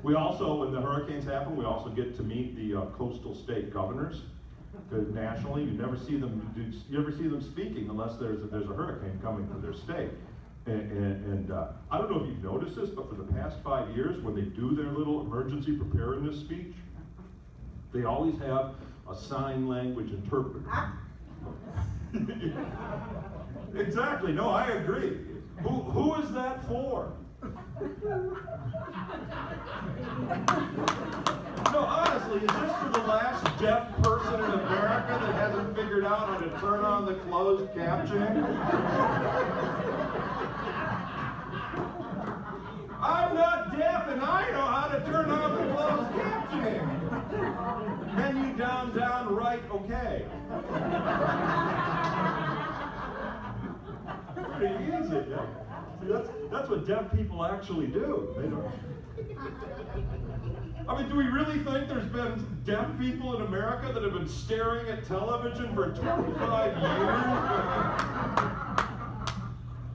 We also, when the hurricanes happen, we also get to meet the coastal state governors. Nationally, you never see them speaking unless there's a hurricane coming through their state. And I don't know if you've noticed this, but for the past 5 years, when they do their little emergency preparedness speech, they always have a sign language interpreter. Exactly. No, I agree. Who is that for? No, honestly, is this for the last deaf person in America that hasn't figured out how to turn on the closed captioning? I'm not deaf and I know how to turn on the closed captioning. Menu down, down, right, okay. Pretty easy, yeah. See, that's what deaf people actually do. They don't. I mean, do we really think there's been deaf people in America that have been staring at television for 25 years?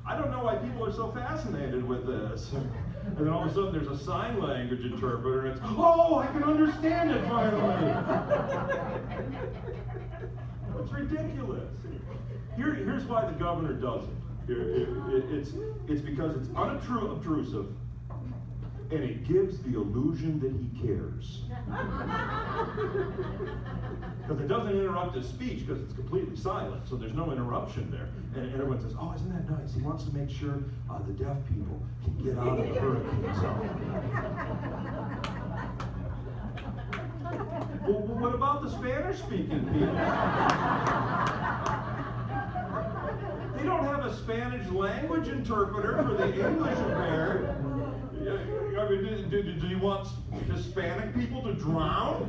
I don't know why people are so fascinated with this. And then all of a sudden there's a sign language interpreter and it's, oh, I can understand it finally. It's ridiculous. Here's why the governor does it. It's because it's unobtrusive and it gives the illusion that he cares. Because it doesn't interrupt his speech because it's completely silent, so there's no interruption there. And everyone says, oh, isn't that nice? He wants to make sure the deaf people can get out of the hurricane zone. Well, what about the Spanish-speaking people? They don't have a Spanish language interpreter for the English impaired. I mean, do you want Hispanic people to drown?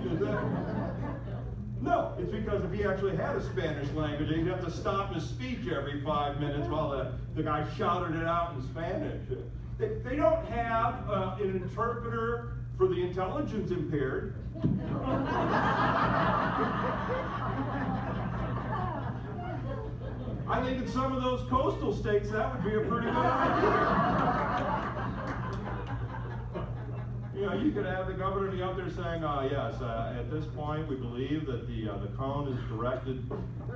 No, it's because if he actually had a Spanish language, he'd have to stop his speech every 5 minutes while the guy shouted it out in Spanish. They don't have an interpreter for the intelligence impaired. I think in some of those coastal states that would be a pretty good idea. You know, you could have the governor be up there saying, yes, at this point we believe that the cone is directed,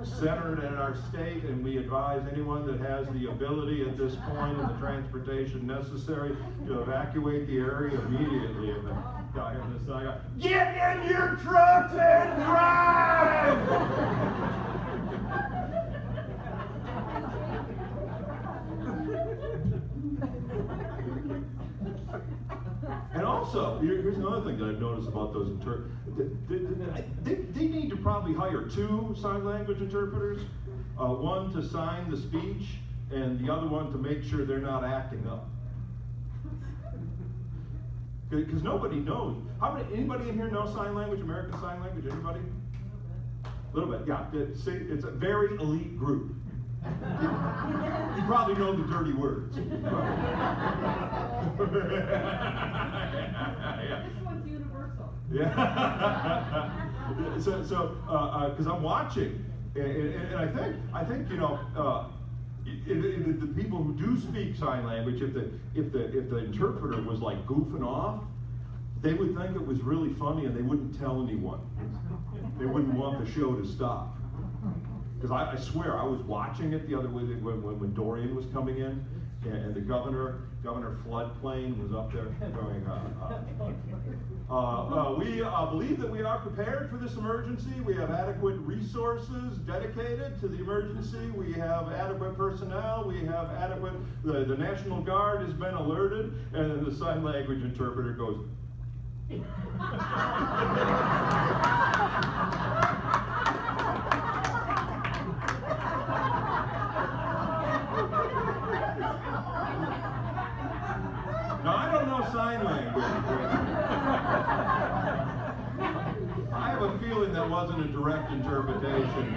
centered in our state, and we advise anyone that has the ability at this point and the transportation necessary to evacuate the area immediately. And the guy on this side, get in your trucks and drive! And also, here's another thing that I've noticed about those they need to probably hire 2 sign language interpreters, one to sign the speech and the other one to make sure they're not acting up. Because nobody knows. Anybody in here know sign language, American Sign Language? Anybody? A little bit, yeah. It's a very elite group. You probably know the dirty words. Yeah. This one's universal. Yeah. So, because I'm watching, and I think you know, the people who do speak sign language, if the interpreter was like goofing off, they would think it was really funny, and they wouldn't tell anyone. They wouldn't want the show to stop. Because I swear, I was watching it the other way when Dorian was coming in, and the Governor Floodplain was up there going, we believe that we are prepared for this emergency. We have adequate resources dedicated to the emergency. We have adequate personnel. We have adequate, the National Guard has been alerted, and then the sign language interpreter goes, Now, I don't know sign language, but I have a feeling that wasn't a direct interpretation.